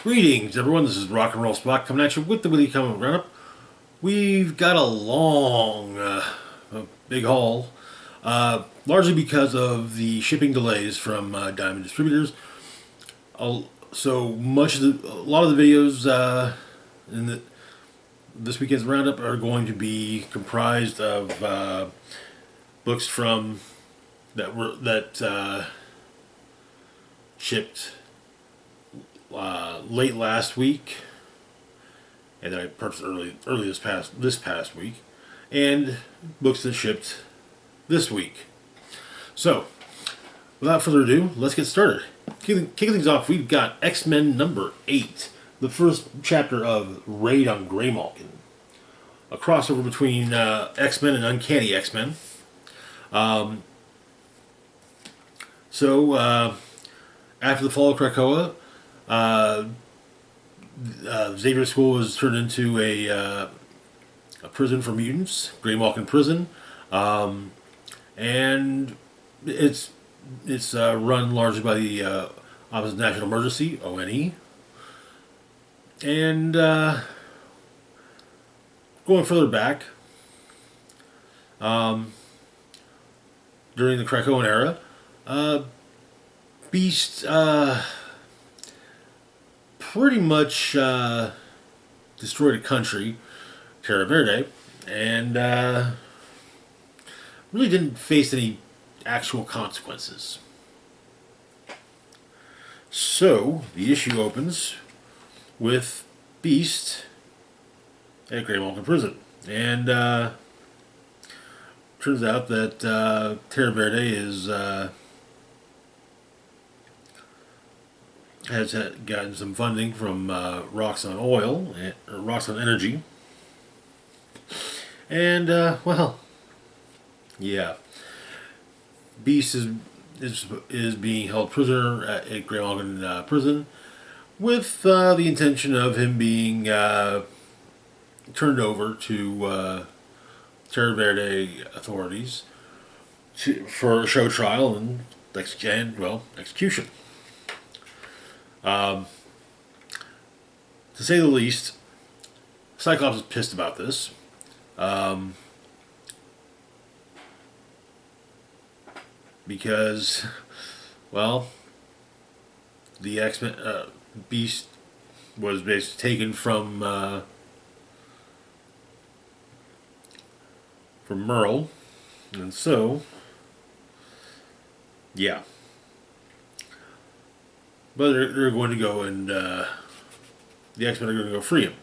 Greetings, everyone. This is Rock and Roll Spot coming at you with the Weekly Comic Roundup. We've got a long, a big haul, largely because of the shipping delays from Diamond Distributors. So much of a lot of the videos in this weekend's roundup are going to be comprised of books from that shipped late last week, and then I purchased early this past week, and books that shipped this week. So, without further ado, let's get started. Kicking things off, we've got X-Men number 8, the first chapter of Raid on Greymalkin, a crossover between X-Men and Uncanny X-Men. After the fall of Krakoa, Xavier School was turned into a prison for mutants, Greymalkin Prison, and it's run largely by the Office of National Emergency (ONE). And going further back, during the Krakoan era, Beast pretty much destroyed a country, Terra Verde, and really didn't face any actual consequences. So, the issue opens with Beast at Greymalkin Prison. And turns out that Terra Verde has gotten some funding from Roxxon Oil, or Roxxon Energy. And, well, yeah. Beast is being held prisoner at Greymalkin Prison with the intention of him being turned over to Terra Verde authorities for a show trial and execution. To say the least, Cyclops is pissed about this. Because, well, the X-Men Beast was basically taken from Merle, and so, yeah. But they're going to go and the X-Men are going to go free him.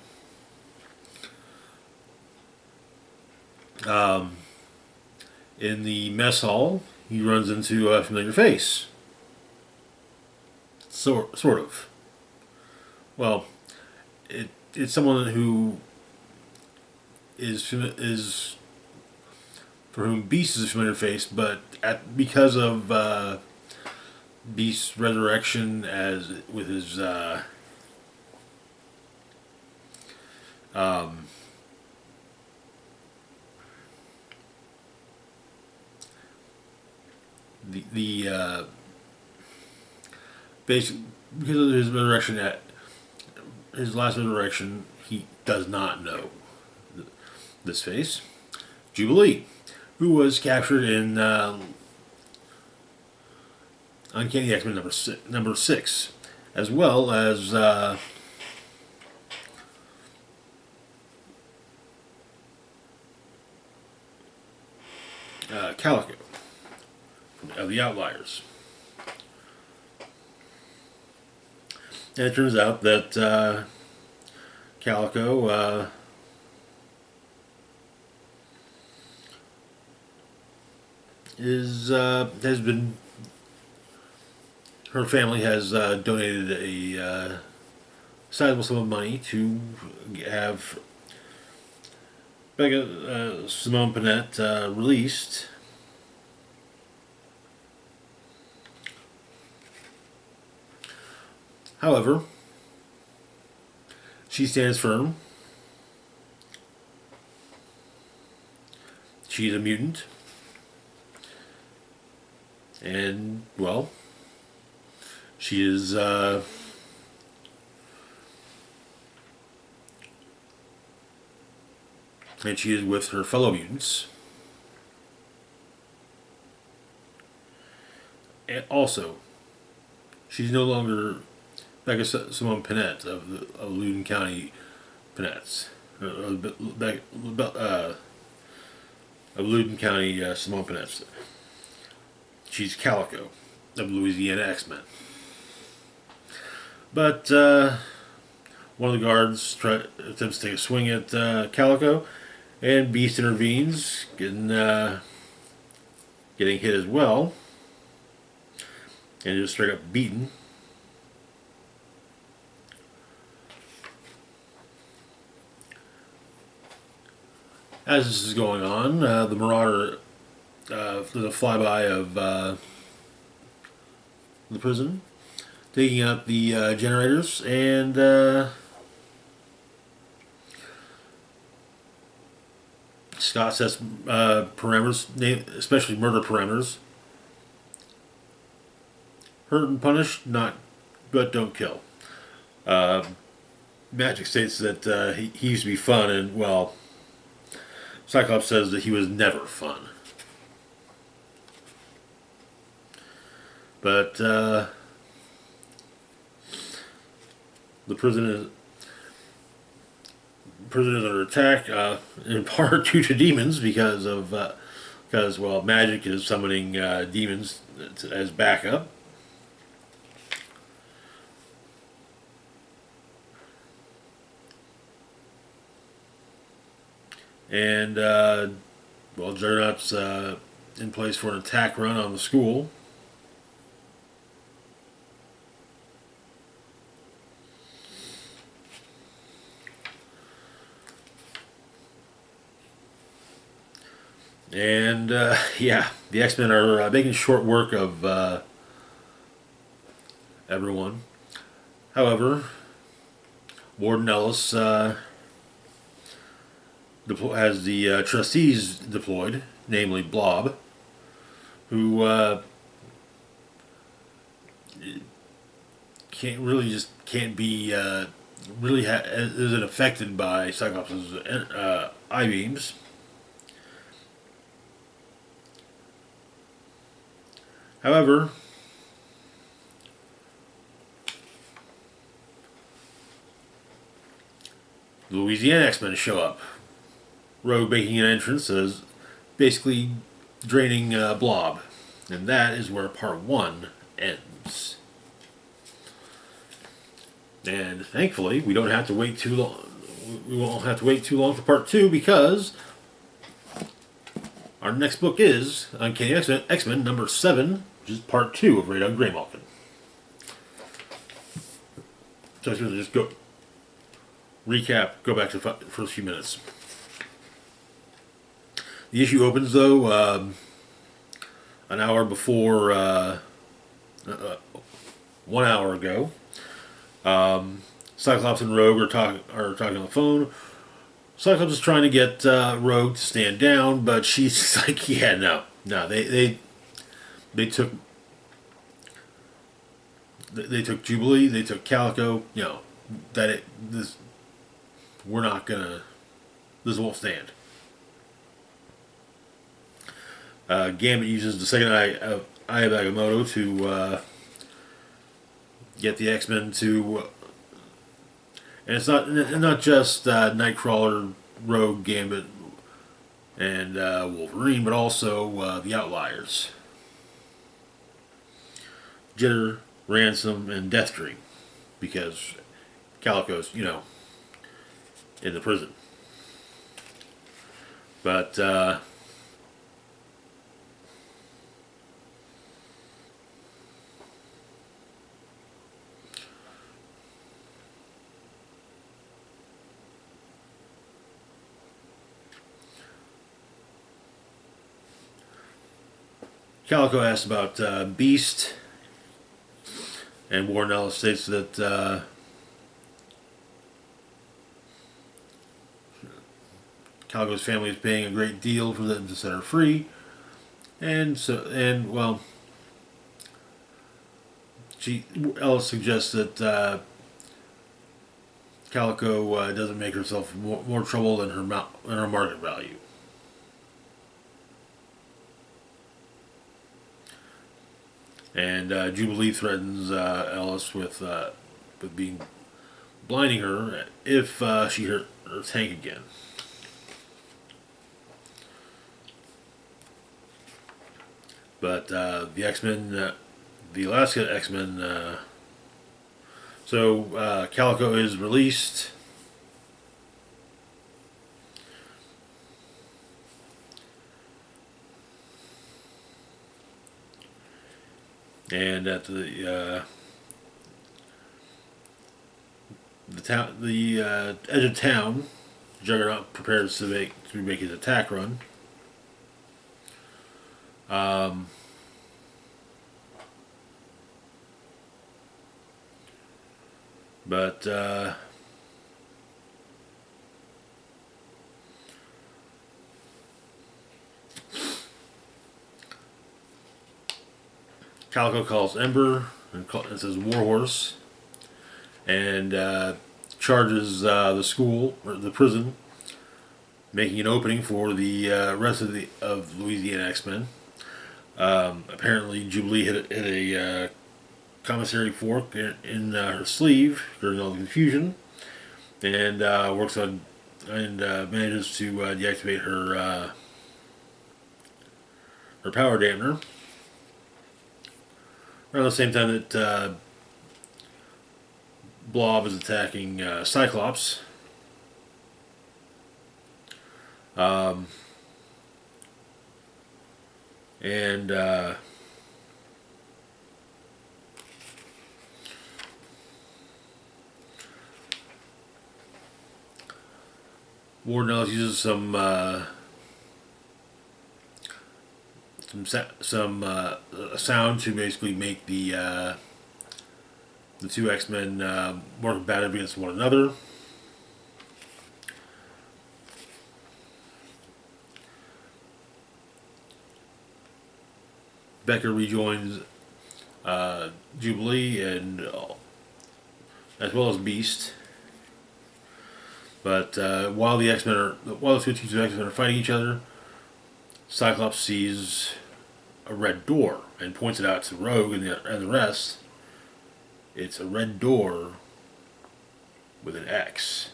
In the mess hall, he runs into a familiar face. Sort of. Well, it's someone who is for whom Beast is a familiar face, but because of Beast's resurrection with his basic because of his resurrection at his last resurrection, he does not know this face. Jubilee, who was captured in Uncanny X-Men number 6, as well as Calico of the Outliers. And it turns out that Calico has been. Her family has donated a sizable sum of money to have Simone Panette released. However, she stands firm. She's a mutant. And, well, she is and she is with her fellow mutants. And also, she's no longer Becca Simone Panett of Loudoun County Panettes. Of Loudoun County Simone Panettes. She's Calico of Louisiana X-Men. But one of the guards attempts to take a swing at Calico, and Beast intervenes, getting hit as well, and just straight up beaten. As this is going on, the Marauder does a flyby of the prison, taking out the generators, and Scott sets parameters, especially murder parameters. Hurt and punish, not, but don't kill. Magic states that he used to be fun, and well, Cyclops says that he was never fun. But the prison is under attack, in part due to demons, because well, Magic is summoning demons as backup. And well, Juggernaut's in place for an attack run on the school. And yeah, the X-Men are making short work of everyone. However, Warden Ellis has the trustees deployed, namely Blob, who can't be really isn't affected by Cyclops' eye beams. However, the Louisiana X-Men show up. Rogue making an entrance as basically draining Blob. And that is where part 1 ends. And thankfully, we don't have to wait too long. We won't have to wait too long for part 2, because our next book is Uncanny X-Men number 7, which is part 2 of Radon Greymalkin. So I'm going to just go back to the first few minutes. The issue opens, though, an hour before, 1 hour ago. Cyclops and Rogue are talking on the phone. Cyclops is trying to get Rogue to stand down, but she's like, yeah, no. They took Jubilee, they took Calico. You know this won't stand. Gambit uses the second eye of Agamotto to get the X-Men to, and it's not just Nightcrawler, Rogue, Gambit, and Wolverine, but also the Outliers, Jitter, Ransom, and Deathstream, because Calico's in the prison. But Calico asks about Beast, and Warren Ellis states that Calico's family is paying a great deal for them to set her free, and well, Ellis suggests that Calico doesn't make herself more trouble than her market value. And Jubilee threatens Alice with being blinding her if she hurt her tank again. But the X-Men, the Alaska X-Men, so Calico is released. And at the edge of town, Juggernaut prepares to make his attack run. But Calico calls Ember and says Warhorse, and charges the school or the prison, making an opening for the rest of Louisiana X-Men. Apparently, Jubilee hit a commissary fork in her sleeve during all the confusion, and works on and manages to deactivate her power dampener. Around the same time that Blob is attacking Cyclops. And Warden Ellis uses some sound to basically make the two X-Men more combative against one another. Becker rejoins Jubilee and as well as Beast. But while the two X-Men are fighting each other, Cyclops sees a red door and points it out to Rogue and the rest. It's a red door with an X.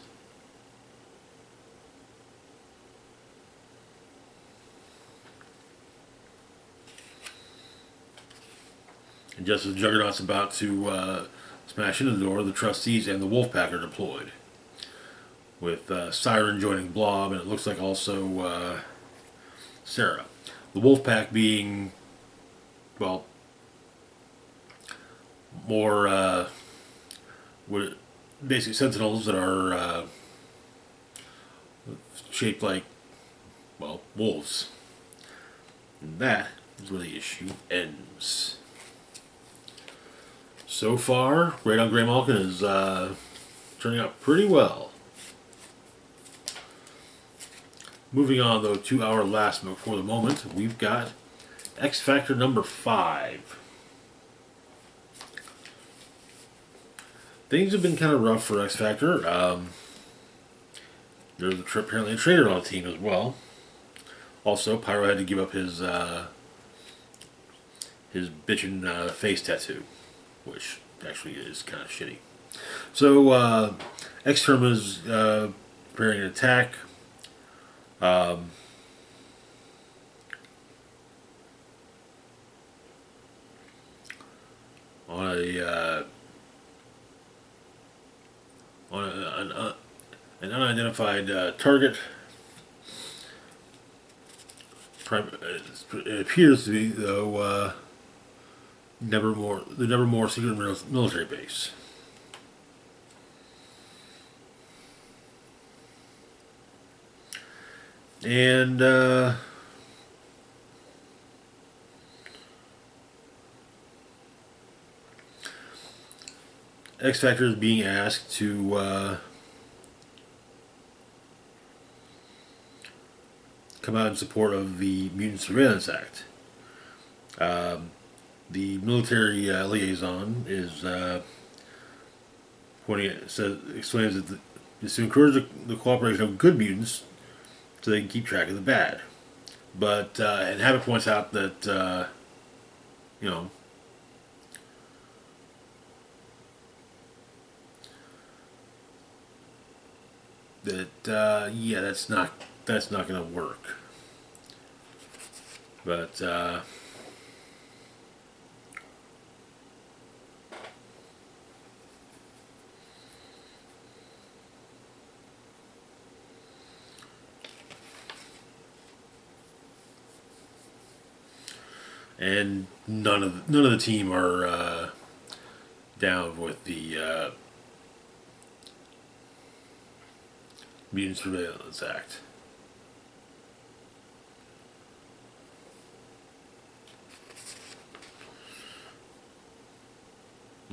And just as Juggernaut's about to smash into the door, the Trustees and the Wolfpack are deployed, with Siren joining Blob, and it looks like also Sarah. The Wolfpack being, well, more basically Sentinels that are shaped like, well, wolves. And that is where the issue ends. So far, Great on Grey Malkin is turning out pretty well. Moving on, though, to our last book for the moment, we've got X Factor number 5. Things have been kind of rough for X Factor. There's apparently a traitor on the team as well. Also, Pyro had to give up his bitchin' face tattoo, which actually is kind of shitty. So, X-Term is preparing an attack. On an unidentified target. It appears to be, though, the Nevermore secret military base. And X Factor is being asked to come out in support of the Mutant Surveillance Act. The military liaison is explains that is to encourage the cooperation of good mutants so they can keep track of the bad. But and Havoc points out that you know that yeah, that's not going to work. But and none of the team are down with the Mutant Surveillance Act.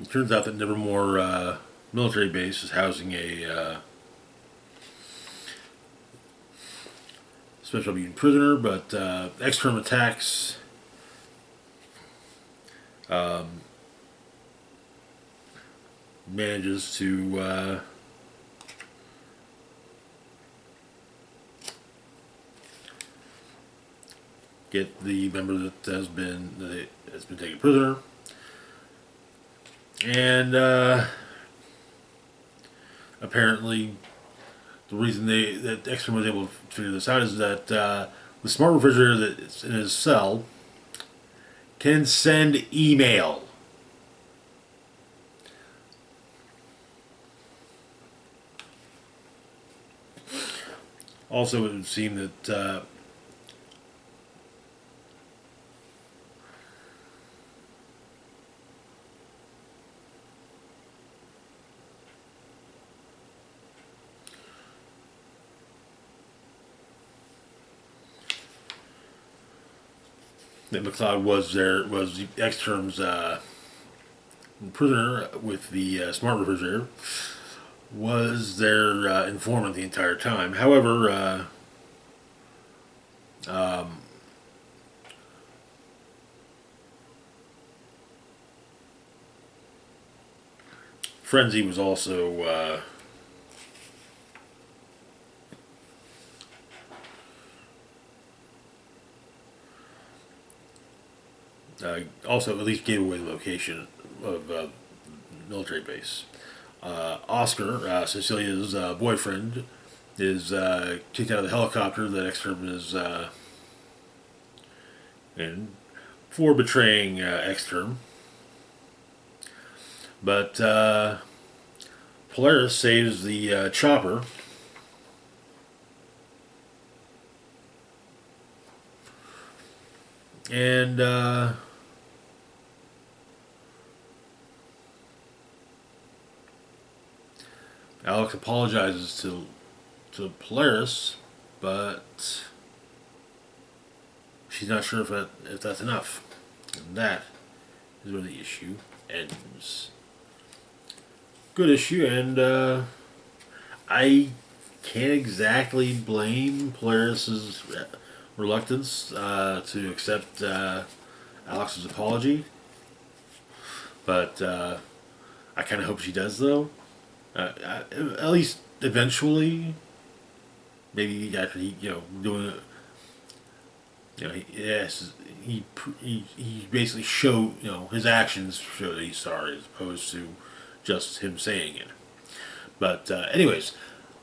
It turns out that Nevermore military base is housing a special mutant prisoner, but X-Term attacks manages to get the member that has been taken prisoner, and apparently the reason that X-Men was able to figure this out is that the smart refrigerator that's in his cell can send email. Also, it would seem that McLeod was the X-Term's prisoner with the smart refrigerator, was their informant the entire time. However, Frenzy was also also at least gave away the location of military base. Oscar, Cecilia's boyfriend, is kicked out of the helicopter that X-Term is in for betraying X-Term. But Polaris saves the chopper. And Alex apologizes to Polaris, but she's not sure if that's enough. And that is where the issue ends. Good issue, and I can't exactly blame Polaris's reluctance to accept Alex's apology, but I kind of hope she does, though. At least eventually, maybe after doing it, he basically showed, his actions show that he's sorry, as opposed to just him saying it. But anyways,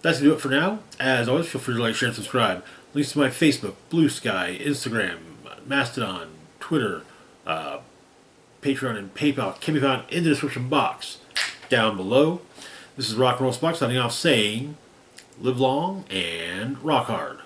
that's gonna do it for now. As always, feel free to like, share, and subscribe. Links to my Facebook, Blue Sky, Instagram, Mastodon, Twitter, Patreon, and PayPal can be found in the description box down below. This is Rock and Roll Spock signing off saying, live long and rock hard.